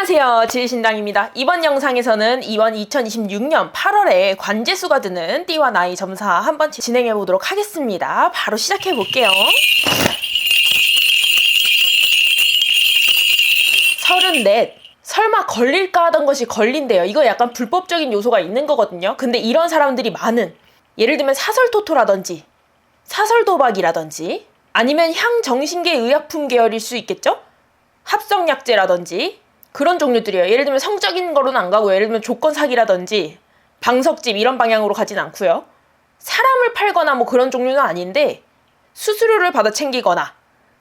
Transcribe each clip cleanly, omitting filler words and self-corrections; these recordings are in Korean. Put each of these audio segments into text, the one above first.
안녕하세요, 지리신당입니다. 이번 영상에서는 이번 2026년 8월에 관제수가 드는 띠와 나이 점사 한번 진행해 보도록 하겠습니다. 바로 시작해 볼게요. 34. 설마 걸릴까 하던 것이 걸린대요. 이거 약간 불법적인 요소가 있는 거거든요. 근데 이런 사람들이 많은, 예를 들면 사설토토라든지 사설도박이라든지 아니면 향정신계 의약품 계열일 수 있겠죠? 합성약제라든지 그런 종류들이에요. 예를 들면 성적인 거로는 안 가고요. 예를 들면 조건 사기라든지 방석집 이런 방향으로 가진 않고요. 사람을 팔거나 뭐 그런 종류는 아닌데 수수료를 받아 챙기거나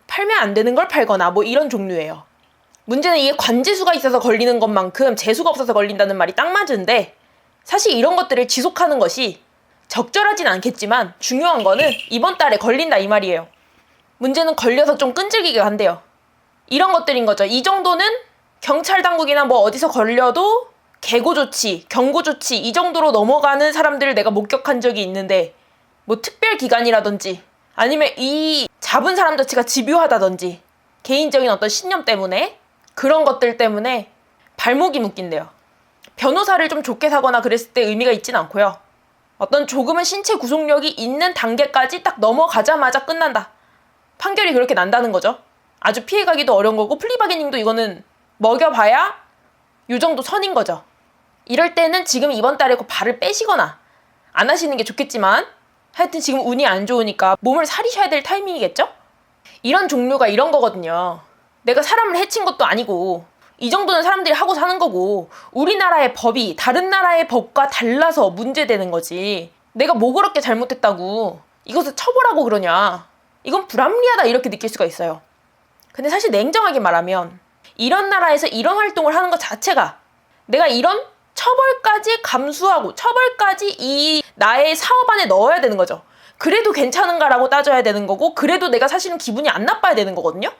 팔면 안 되는 걸 팔거나 뭐 이런 종류예요. 문제는 이게 관제수가 있어서 걸리는 것만큼 재수가 없어서 걸린다는 말이 딱 맞은데, 사실 이런 것들을 지속하는 것이 적절하진 않겠지만 중요한 거는 이번 달에 걸린다 이 말이에요. 문제는 걸려서 좀 끈질기게 한대요. 이런 것들인 거죠. 이 정도는 경찰 당국이나 뭐 어디서 걸려도 개고 조치, 경고 조치 이 정도로 넘어가는 사람들을 내가 목격한 적이 있는데, 뭐 특별 기간이라든지 아니면 이 잡은 사람 자체가 집요하다든지 개인적인 어떤 신념 때문에 그런 것들 때문에 발목이 묶인대요. 변호사를 좀 좋게 사거나 그랬을 때 의미가 있진 않고요. 어떤 조금은 신체 구속력이 있는 단계까지 딱 넘어가자마자 끝난다. 판결이 그렇게 난다는 거죠. 아주 피해가기도 어려운 거고, 플리바게닝도 이거는 먹여봐야 요 정도 선인 거죠. 이럴 때는 지금 이번 달에 발을 빼시거나 안 하시는 게 좋겠지만, 하여튼 지금 운이 안 좋으니까 몸을 사리셔야 될 타이밍이겠죠? 이런 종류가 이런 거거든요. 내가 사람을 해친 것도 아니고 이 정도는 사람들이 하고 사는 거고, 우리나라의 법이 다른 나라의 법과 달라서 문제되는 거지, 내가 뭐 그렇게 잘못했다고 이것을 처벌하고 그러냐, 이건 불합리하다 이렇게 느낄 수가 있어요. 근데 사실 냉정하게 말하면 이런 나라에서 이런 활동을 하는 것 자체가 내가 이런 처벌까지 감수하고 처벌까지 이 나의 사업 안에 넣어야 되는 거죠. 그래도 괜찮은가라고 따져야 되는 거고, 그래도 내가 사실은 기분이 안 나빠야 되는 거거든요.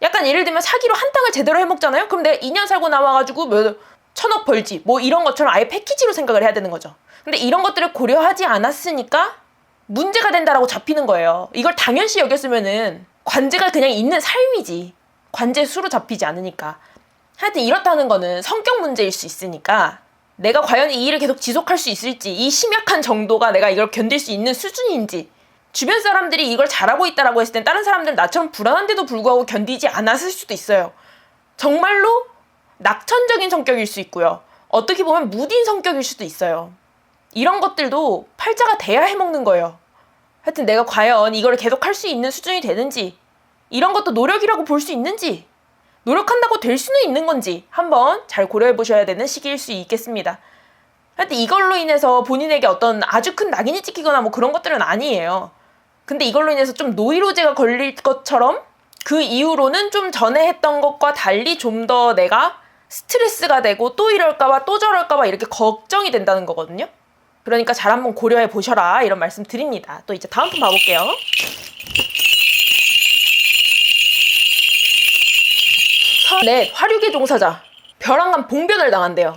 약간 예를 들면 사기로 한 땅을 제대로 해먹잖아요? 그럼 내가 2년 살고 나와가지고 뭐 1,000억 벌지 뭐 이런 것처럼 아예 패키지로 생각을 해야 되는 거죠. 근데 이런 것들을 고려하지 않았으니까 문제가 된다라고 잡히는 거예요. 이걸 당연시 여겼으면은 관제가 그냥 있는 삶이지, 관제수로 잡히지 않으니까. 하여튼 이렇다는 거는 성격 문제일 수 있으니까 내가 과연 이 일을 계속 지속할 수 있을지, 이 심약한 정도가 내가 이걸 견딜 수 있는 수준인지, 주변 사람들이 이걸 잘하고 있다라고 했을 땐 다른 사람들은 나처럼 불안한데도 불구하고 견디지 않았을 수도 있어요. 정말로 낙천적인 성격일 수 있고요. 어떻게 보면 무딘 성격일 수도 있어요. 이런 것들도 팔자가 돼야 해먹는 거예요. 하여튼 내가 과연 이걸 계속 할 수 있는 수준이 되는지, 이런 것도 노력이라고 볼 수 있는지, 노력한다고 될 수는 있는 건지 한번 잘 고려해 보셔야 되는 시기일 수 있겠습니다. 하여튼 이걸로 인해서 본인에게 어떤 아주 큰 낙인이 찍히거나 뭐 그런 것들은 아니에요. 근데 이걸로 인해서 좀 노이로제가 걸릴 것처럼 그 이후로는 좀 전에 했던 것과 달리 좀 더 내가 스트레스가 되고 또 이럴까봐 또 저럴까봐 이렇게 걱정이 된다는 거거든요. 그러니까 잘 한번 고려해 보셔라 이런 말씀 드립니다. 또 이제 다음 분 봐볼게요. 네, 화류계 종사자. 벼랑간 봉변을 당한대요.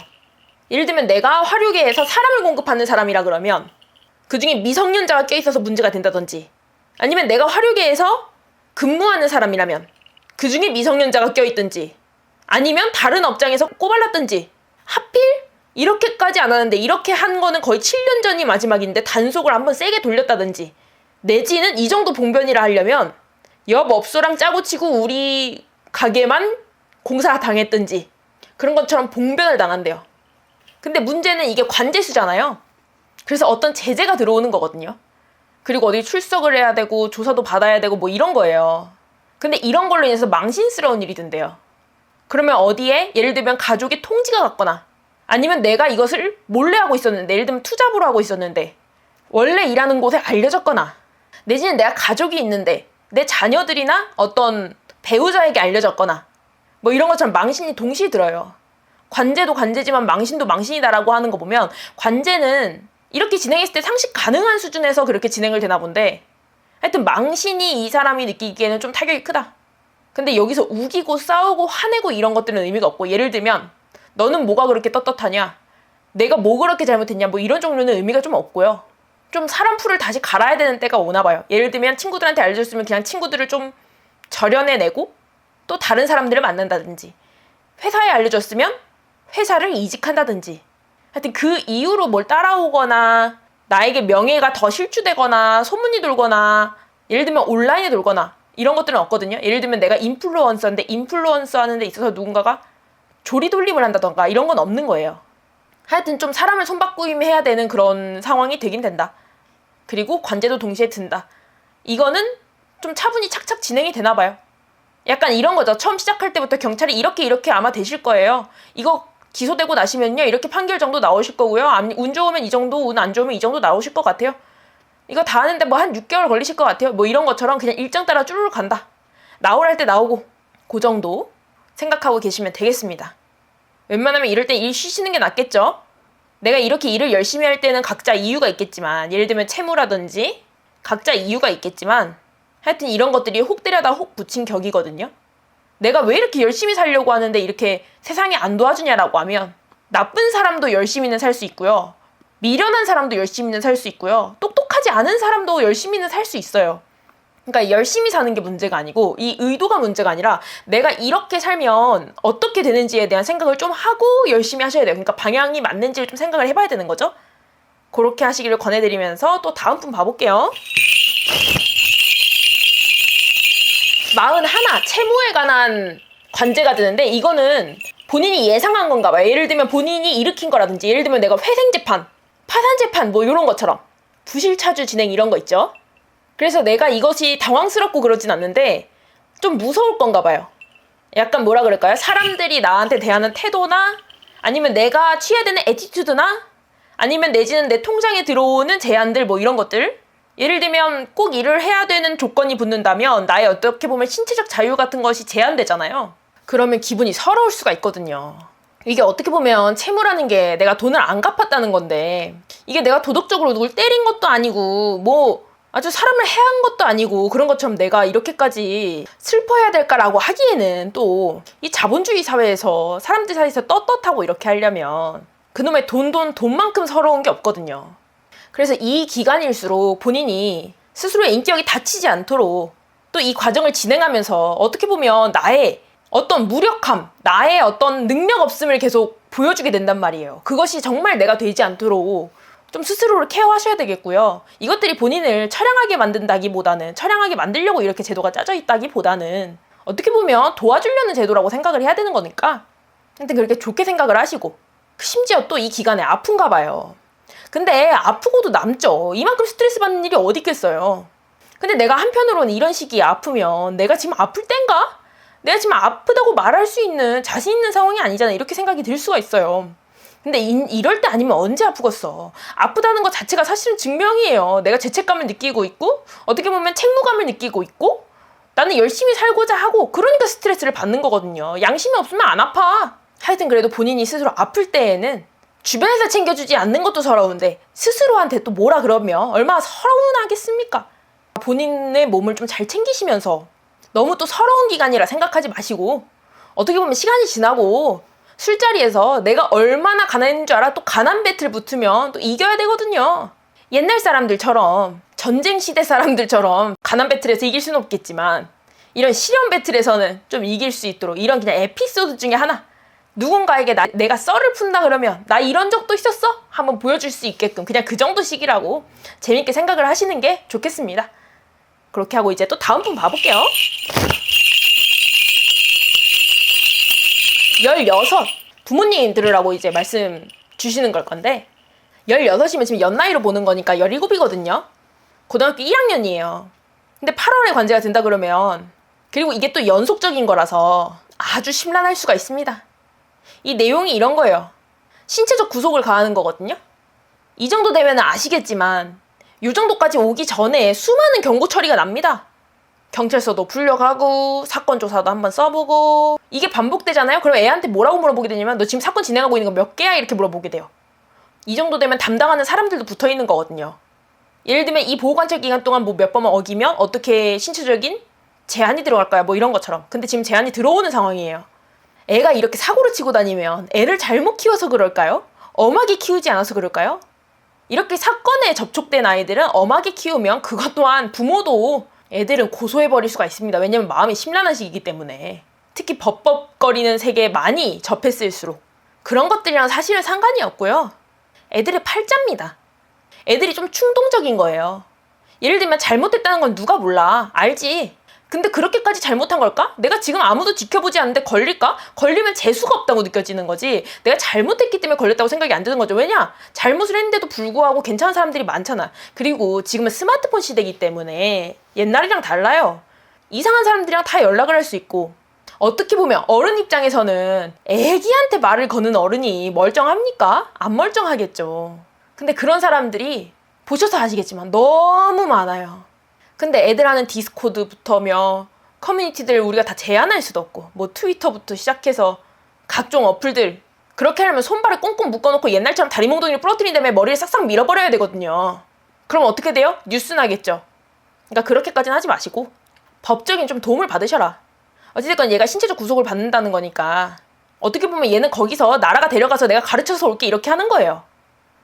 예를 들면 내가 화류계에서 사람을 공급하는 사람이라 그러면 그 중에 미성년자가 껴있어서 문제가 된다든지, 아니면 내가 화류계에서 근무하는 사람이라면 그 중에 미성년자가 껴있든지, 아니면 다른 업장에서 꼬발랐든지, 하필 이렇게까지 안 하는데 이렇게 한 거는 거의 7년 전이 마지막인데 단속을 한번 세게 돌렸다든지, 내지는 이 정도 봉변이라 하려면 옆 업소랑 짜고 치고 우리 가게만 공사 당했든지 그런 것처럼 봉변을 당한대요. 근데 문제는 이게 관제수잖아요. 그래서 어떤 제재가 들어오는 거거든요. 그리고 어디 출석을 해야 되고 조사도 받아야 되고 뭐 이런 거예요. 근데 이런 걸로 인해서 망신스러운 일이 된대요. 그러면 어디에 예를 들면 가족의 통지가 갔거나, 아니면 내가 이것을 몰래 하고 있었는데, 예를 들면 투잡으로 하고 있었는데 원래 일하는 곳에 알려졌거나, 내지는 내가 가족이 있는데 내 자녀들이나 어떤 배우자에게 알려졌거나 뭐 이런 것처럼 망신이 동시에 들어요. 관제도 관제지만 망신도 망신이다라고 하는 거 보면 관제는 이렇게 진행했을 때 상식 가능한 수준에서 그렇게 진행을 되나 본데, 하여튼 망신이 이 사람이 느끼기에는 좀 타격이 크다. 근데 여기서 우기고 싸우고 화내고 이런 것들은 의미가 없고, 예를 들면 너는 뭐가 그렇게 떳떳하냐, 내가 뭐 그렇게 잘못했냐 뭐 이런 종류는 의미가 좀 없고요. 좀 사람 풀을 다시 갈아야 되는 때가 오나 봐요. 예를 들면 친구들한테 알려줬으면 그냥 친구들을 좀 절연해내고 또 다른 사람들을 만난다든지, 회사에 알려줬으면 회사를 이직한다든지, 하여튼 그 이후로 뭘 따라오거나 나에게 명예가 더 실추되거나 소문이 돌거나, 예를 들면 온라인에 돌거나 이런 것들은 없거든요. 예를 들면 내가 인플루언서인데 인플루언서 하는 데 있어서 누군가가 조리돌림을 한다던가 이런 건 없는 거예요. 하여튼 좀 사람을 손바꾸임해야 되는 그런 상황이 되긴 된다. 그리고 관제도 동시에 든다. 이거는 좀 차분히 착착 진행이 되나 봐요. 약간 이런 거죠. 처음 시작할 때부터 경찰이 이렇게 아마 되실 거예요. 이거 기소되고 나시면요, 이렇게 판결 정도 나오실 거고요. 운 좋으면 이 정도, 운 안 좋으면 이 정도 나오실 것 같아요. 이거 다 하는데 뭐 한 6개월 걸리실 것 같아요. 뭐 이런 것처럼 그냥 일정 따라 쭈르르 간다. 나오라 할 때 나오고, 그 정도 생각하고 계시면 되겠습니다. 웬만하면 이럴 때 일 쉬시는 게 낫겠죠? 내가 이렇게 일을 열심히 할 때는 각자 이유가 있겠지만, 예를 들면 채무라든지 각자 이유가 있겠지만, 하여튼 이런 것들이 혹 때려다 혹 붙인 격이거든요. 내가 왜 이렇게 열심히 살려고 하는데 이렇게 세상이 안 도와주냐라고 하면, 나쁜 사람도 열심히는 살 수 있고요. 미련한 사람도 열심히는 살 수 있고요. 똑똑하지 않은 사람도 열심히는 살 수 있어요. 그러니까 열심히 사는 게 문제가 아니고 이 의도가 문제가 아니라 내가 이렇게 살면 어떻게 되는지에 대한 생각을 좀 하고 열심히 하셔야 돼요. 그러니까 방향이 맞는지를 좀 생각을 해봐야 되는 거죠. 그렇게 하시기를 권해드리면서 또 다음 분 봐볼게요. 41. 채무에 관한 관제가 드는데 이거는 본인이 예상한 건가 봐요. 예를 들면 본인이 일으킨 거라든지, 예를 들면 내가 회생재판, 파산재판 뭐 이런 것처럼 부실차주 진행 이런 거 있죠. 그래서 내가 이것이 당황스럽고 그러진 않는데 좀 무서울 건가 봐요. 약간 뭐라 그럴까요? 사람들이 나한테 대하는 태도나, 아니면 내가 취해야 되는 애티튜드나, 아니면 내지는 내 통장에 들어오는 제안들 뭐 이런 것들. 예를 들면 꼭 일을 해야 되는 조건이 붙는다면 나의 어떻게 보면 신체적 자유 같은 것이 제한되잖아요. 그러면 기분이 서러울 수가 있거든요. 이게 어떻게 보면 채무라는 게 내가 돈을 안 갚았다는 건데, 이게 내가 도덕적으로 누굴 때린 것도 아니고 뭐 아주 사람을 해한 것도 아니고 그런 것처럼 내가 이렇게까지 슬퍼해야 될까라고 하기에는 또 이 자본주의 사회에서 사람들 사이에서 떳떳하고 이렇게 하려면 그놈의 돈만큼 서러운 게 없거든요. 그래서 이 기간일수록 본인이 스스로의 인격이 다치지 않도록 또 이 과정을 진행하면서 어떻게 보면 나의 어떤 무력함, 나의 어떤 능력 없음을 계속 보여주게 된단 말이에요. 그것이 정말 내가 되지 않도록 좀 스스로를 케어하셔야 되겠고요. 이것들이 본인을 처량하게 만든다기보다는, 처량하게 만들려고 이렇게 제도가 짜져 있다기보다는 어떻게 보면 도와주려는 제도라고 생각을 해야 되는 거니까 하여튼 그렇게 좋게 생각을 하시고, 심지어 또 이 기간에 아픈가 봐요. 근데 아프고도 남죠. 이만큼 스트레스 받는 일이 어디 있겠어요. 근데 내가 한편으로는 이런 시기에 아프면 내가 지금 아플 땐가? 내가 지금 아프다고 말할 수 있는 자신 있는 상황이 아니잖아. 이렇게 생각이 들 수가 있어요. 근데 이럴 때 아니면 언제 아프겠어. 아프다는 것 자체가 사실은 증명이에요. 내가 죄책감을 느끼고 있고 어떻게 보면 책무감을 느끼고 있고 나는 열심히 살고자 하고, 그러니까 스트레스를 받는 거거든요. 양심이 없으면 안 아파. 하여튼 그래도 본인이 스스로 아플 때에는 주변에서 챙겨주지 않는 것도 서러운데 스스로한테 또 뭐라 그러면 얼마나 서러운하겠습니까? 본인의 몸을 좀 잘 챙기시면서 너무 또 서러운 기간이라 생각하지 마시고, 어떻게 보면 시간이 지나고 술자리에서 내가 얼마나 가난했는 줄 알아? 또 가난 배틀 붙으면 또 이겨야 되거든요. 옛날 사람들처럼, 전쟁 시대 사람들처럼 가난 배틀에서 이길 수는 없겠지만 이런 실현 배틀에서는 좀 이길 수 있도록 이런 그냥 에피소드 중에 하나, 누군가에게 내가 썰을 푼다 그러면 나 이런 적도 있었어? 한번 보여줄 수 있게끔 그냥 그 정도씩이라고 재밌게 생각을 하시는 게 좋겠습니다. 그렇게 하고 이제 또 다음 분 봐볼게요. 16. 부모님 들으라고 이제 말씀 주시는 걸 건데, 16이면 지금 연나이로 보는 거니까 17이거든요. 고등학교 1학년이에요. 근데 8월에 관제가 된다 그러면, 그리고 이게 또 연속적인 거라서 아주 심란할 수가 있습니다. 이 내용이 이런 거예요. 신체적 구속을 가하는 거거든요. 이 정도 되면 아시겠지만 이 정도까지 오기 전에 수많은 경고 처리가 납니다. 경찰서도 불려가고 사건 조사도 한번 써보고, 이게 반복되잖아요. 그럼 애한테 뭐라고 물어보게 되냐면 너 지금 사건 진행하고 있는 거 몇 개야? 이렇게 물어보게 돼요. 이 정도 되면 담당하는 사람들도 붙어있는 거거든요. 예를 들면 이 보호관찰 기간 동안 뭐 몇 번만 어기면 어떻게 신체적인 제한이 들어갈까요? 뭐 이런 것처럼. 근데 지금 제한이 들어오는 상황이에요. 애가 이렇게 사고를 치고 다니면 애를 잘못 키워서 그럴까요? 엄하게 키우지 않아서 그럴까요? 이렇게 사건에 접촉된 아이들은 엄하게 키우면 그것 또한 부모도 애들은 고소해버릴 수가 있습니다. 왜냐면 마음이 심란한 시기이기 때문에. 특히 법법거리는 세계에 많이 접했을수록 그런 것들이랑 사실은 상관이 없고요. 애들의 팔자입니다. 애들이 좀 충동적인 거예요. 예를 들면 잘못했다는 건 누가 몰라. 알지. 근데 그렇게까지 잘못한 걸까? 내가 지금 아무도 지켜보지 않는데 걸릴까? 걸리면 재수가 없다고 느껴지는 거지. 내가 잘못했기 때문에 걸렸다고 생각이 안 드는 거죠. 왜냐? 잘못을 했는데도 불구하고 괜찮은 사람들이 많잖아. 그리고 지금은 스마트폰 시대이기 때문에 옛날이랑 달라요. 이상한 사람들이랑 다 연락을 할 수 있고, 어떻게 보면 어른 입장에서는 애기한테 말을 거는 어른이 멀쩡합니까? 안 멀쩡하겠죠. 근데 그런 사람들이 보셔서 아시겠지만 너무 많아요. 근데 애들 하는 디스코드부터며 커뮤니티들 우리가 다 제한할 수도 없고, 뭐 트위터부터 시작해서 각종 어플들, 그렇게 하려면 손발을 꽁꽁 묶어놓고 옛날처럼 다리 몽둥이를 부러뜨린 다음에 머리를 싹싹 밀어버려야 되거든요. 그럼 어떻게 돼요? 뉴스 나겠죠. 그러니까 그렇게까지는 하지 마시고 법적인 좀 도움을 받으셔라. 어찌됐건 얘가 신체적 구속을 받는다는 거니까 어떻게 보면 얘는 거기서 나라가 데려가서 내가 가르쳐서 올게 이렇게 하는 거예요.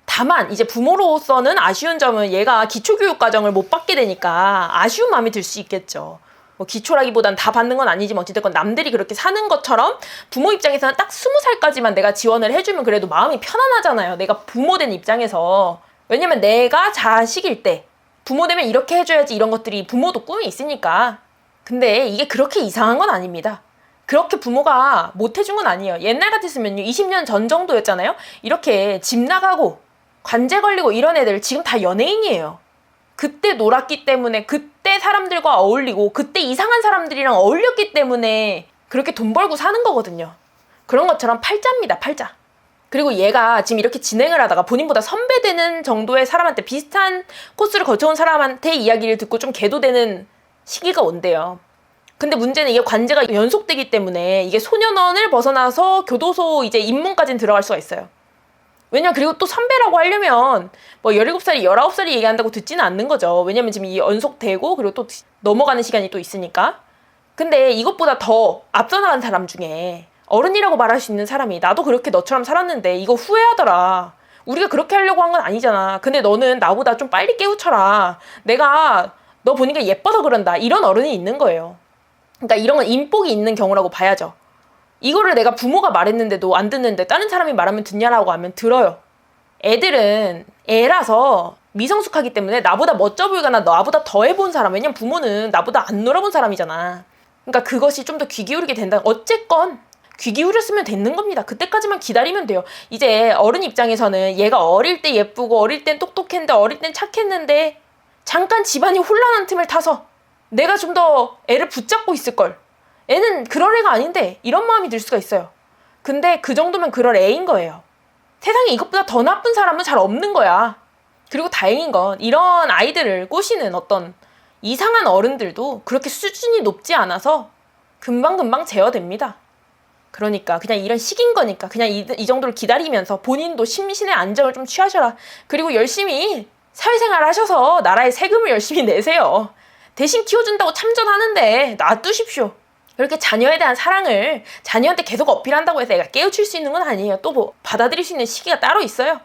다만 이제 부모로서는 아쉬운 점은 얘가 기초교육 과정을 못 받게 되니까 아쉬운 마음이 들 수 있겠죠. 뭐 기초라기보단 다 받는 건 아니지만 어찌됐건 남들이 그렇게 사는 것처럼 부모 입장에서는 딱 20살까지만 내가 지원을 해주면 그래도 마음이 편안하잖아요. 내가 부모 된 입장에서. 왜냐면 내가 자식일 때 부모 되면 이렇게 해줘야지 이런 것들이 부모도 꿈이 있으니까. 근데 이게 그렇게 이상한 건 아닙니다. 그렇게 부모가 못 해준 건 아니에요. 옛날 같았으면요 20년 전 정도였잖아요. 이렇게 집 나가고 관제 걸리고 이런 애들 지금 다 연예인이에요. 그때 놀았기 때문에, 그때 사람들과 어울리고 그때 이상한 사람들이랑 어울렸기 때문에 그렇게 돈 벌고 사는 거거든요. 그런 것처럼 팔자입니다. 팔자. 그리고 얘가 지금 이렇게 진행을 하다가 본인보다 선배되는 정도의 사람한테, 비슷한 코스를 거쳐온 사람한테 이야기를 듣고 좀 계도되는 시기가 온대요. 근데 문제는 이게 관제가 연속되기 때문에 이게 소년원을 벗어나서 교도소 이제 입문까지는 들어갈 수가 있어요. 왜냐면 그리고 또 선배라고 하려면 뭐 17살이 19살이 얘기한다고 듣지는 않는 거죠. 왜냐면 지금 이 연속되고 그리고 또 넘어가는 시간이 또 있으니까. 근데 이것보다 더 앞서 나간 사람 중에 어른이라고 말할 수 있는 사람이 나도 그렇게 너처럼 살았는데 이거 후회하더라. 우리가 그렇게 하려고 한 건 아니잖아. 근데 너는 나보다 좀 빨리 깨우쳐라. 내가 너 보니까 예뻐서 그런다. 이런 어른이 있는 거예요. 그러니까 이런 건 인복이 있는 경우라고 봐야죠. 이거를 내가 부모가 말했는데도 안 듣는데 다른 사람이 말하면 듣냐라고 하면 들어요. 애들은 애라서 미성숙하기 때문에 나보다 멋져 보이거나 나보다 더 해본 사람, 왜냐면 부모는 나보다 안 놀아본 사람이잖아. 그러니까 그것이 좀 더 귀 기울이게 된다. 어쨌건 귀 기울였으면 되는 겁니다. 그때까지만 기다리면 돼요. 이제 어른 입장에서는 얘가 어릴 때 예쁘고 어릴 땐 똑똑했는데 어릴 땐 착했는데 잠깐 집안이 혼란한 틈을 타서 내가 좀 더 애를 붙잡고 있을걸. 애는 그럴 애가 아닌데 이런 마음이 들 수가 있어요. 근데 그 정도면 그럴 애인 거예요. 세상에 이것보다 더 나쁜 사람은 잘 없는 거야. 그리고 다행인 건 이런 아이들을 꼬시는 어떤 이상한 어른들도 그렇게 수준이 높지 않아서 금방금방 제어됩니다. 그러니까 그냥 이런 시기인 거니까 그냥 이 정도를 기다리면서 본인도 심신의 안정을 좀 취하셔라. 그리고 열심히 사회생활 하셔서 나라에 세금을 열심히 내세요. 대신 키워준다고 참전하는데 놔두십시오. 그렇게 자녀에 대한 사랑을 자녀한테 계속 어필한다고 해서 애가 깨우칠 수 있는 건 아니에요. 또 뭐 받아들일 수 있는 시기가 따로 있어요.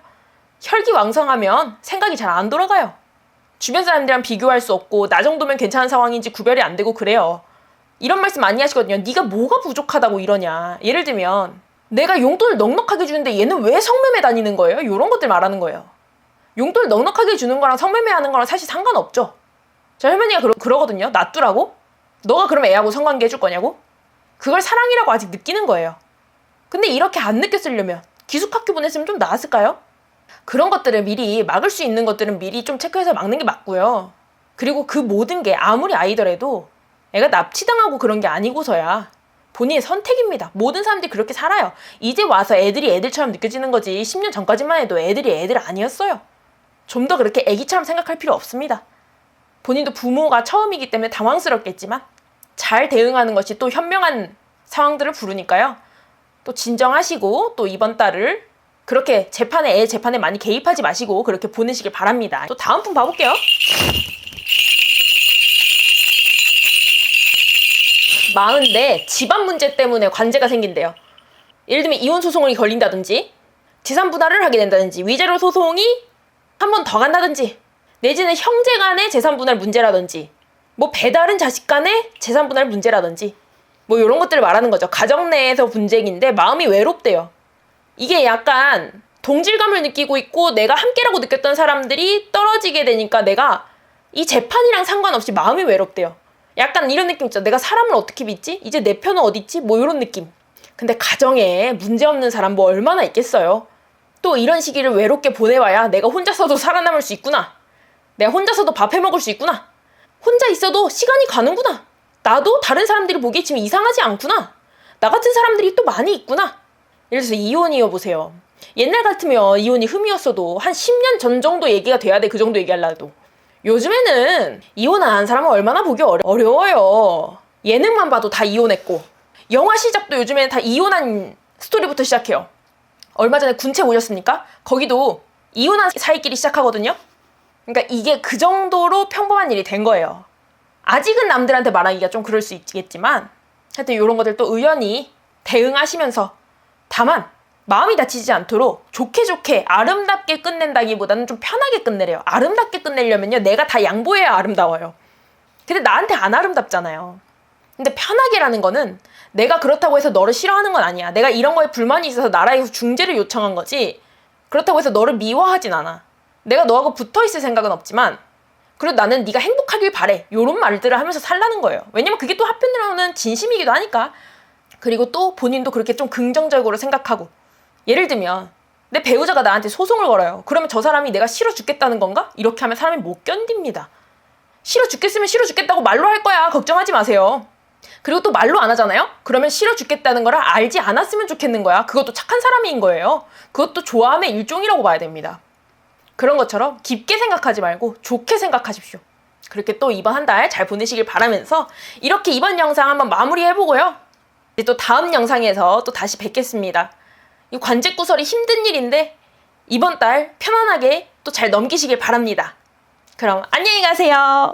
혈기왕성하면 생각이 잘 안 돌아가요. 주변 사람들이랑 비교할 수 없고 나 정도면 괜찮은 상황인지 구별이 안 되고 그래요. 이런 말씀 많이 하시거든요. 네가 뭐가 부족하다고 이러냐. 예를 들면 내가 용돈을 넉넉하게 주는데 얘는 왜 성매매 다니는 거예요? 이런 것들 말하는 거예요. 용돈을 넉넉하게 주는 거랑 성매매 하는 거랑 사실 상관없죠. 저 할머니가 그러거든요. 놔두라고? 너가 그럼 애하고 성관계 해줄 거냐고? 그걸 사랑이라고 아직 느끼는 거예요. 근데 이렇게 안 느꼈으려면 기숙학교 보냈으면 좀 나았을까요? 그런 것들을 미리 막을 수 있는 것들은 미리 좀 체크해서 막는 게 맞고요. 그리고 그 모든 게 아무리 아이더라도 애가 납치당하고 그런 게 아니고서야 본인의 선택입니다. 모든 사람들이 그렇게 살아요. 이제 와서 애들이 애들처럼 느껴지는 거지 10년 전까지만 해도 애들이 애들 아니었어요. 좀 더 그렇게 애기처럼 생각할 필요 없습니다. 본인도 부모가 처음이기 때문에 당황스럽겠지만 잘 대응하는 것이 또 현명한 상황들을 부르니까요. 또 진정하시고 또 이번 달을 그렇게 애 재판에 많이 개입하지 마시고 그렇게 보내시길 바랍니다. 또 다음 분 봐볼게요. 마흔대 집안 문제 때문에 관제가 생긴대요. 예를 들면 이혼 소송이 걸린다든지 재산 분할을 하게 된다든지 위자료 소송이 한 번 더 간다든지 내지는 형제 간의 재산 분할 문제라든지 뭐 배다른 자식 간의 재산 분할 문제라든지 뭐 이런 것들을 말하는 거죠. 가정 내에서 분쟁인데 마음이 외롭대요. 이게 약간 동질감을 느끼고 있고 내가 함께라고 느꼈던 사람들이 떨어지게 되니까 내가 이 재판이랑 상관없이 마음이 외롭대요. 약간 이런 느낌 있죠. 내가 사람을 어떻게 믿지? 이제 내 편은 어디 있지? 뭐 이런 느낌. 근데 가정에 문제없는 사람 뭐 얼마나 있겠어요. 또 이런 시기를 외롭게 보내봐야 내가 혼자서도 살아남을 수 있구나. 내가 혼자서도 밥 해먹을 수 있구나. 혼자 있어도 시간이 가는구나. 나도 다른 사람들이 보기에 지금 이상하지 않구나. 나 같은 사람들이 또 많이 있구나. 예를 들어서 이혼이어 보세요. 옛날 같으면 이혼이 흠이었어도 한 10년 전 정도 얘기가 돼야 돼. 그 정도 얘기하려도. 요즘에는 이혼 안 한 사람은 얼마나 보기 어려워요. 예능만 봐도 다 이혼했고 영화 시작도 요즘에는 다 이혼한 스토리부터 시작해요. 얼마 전에 군체 보셨습니까? 거기도 이혼한 사이끼리 시작하거든요. 그러니까 이게 그 정도로 평범한 일이 된 거예요. 아직은 남들한테 말하기가 좀 그럴 수 있겠지만 하여튼 이런 것들 또 의연히 대응하시면서 다만 마음이 다치지 않도록 좋게 아름답게 끝낸다기보다는 좀 편하게 끝내래요. 아름답게 끝내려면요 내가 다 양보해야 아름다워요. 근데 나한테 안 아름답잖아요. 근데 편하게라는 거는 내가 그렇다고 해서 너를 싫어하는 건 아니야. 내가 이런 거에 불만이 있어서 나라에서 중재를 요청한 거지 그렇다고 해서 너를 미워하진 않아. 내가 너하고 붙어있을 생각은 없지만 그래도 나는 네가 행복하길 바래. 요런 말들을 하면서 살라는 거예요. 왜냐면 그게 또 한편으로는 진심이기도 하니까. 그리고 또 본인도 그렇게 좀 긍정적으로 생각하고 예를 들면 내 배우자가 나한테 소송을 걸어요. 그러면 저 사람이 내가 싫어 죽겠다는 건가? 이렇게 하면 사람이 못 견딥니다. 싫어 죽겠으면 싫어 죽겠다고 말로 할 거야. 걱정하지 마세요. 그리고 또 말로 안 하잖아요? 그러면 싫어 죽겠다는 거를 알지 않았으면 좋겠는 거야. 그것도 착한 사람인 거예요. 그것도 좋아함의 일종이라고 봐야 됩니다. 그런 것처럼 깊게 생각하지 말고 좋게 생각하십시오. 그렇게 또 이번 한 달 잘 보내시길 바라면서 이렇게 이번 영상 한번 마무리해보고요. 이제 또 다음 영상에서 또 다시 뵙겠습니다. 이 관제 구설이 힘든 일인데 이번 달 편안하게 또 잘 넘기시길 바랍니다. 그럼 안녕히 가세요.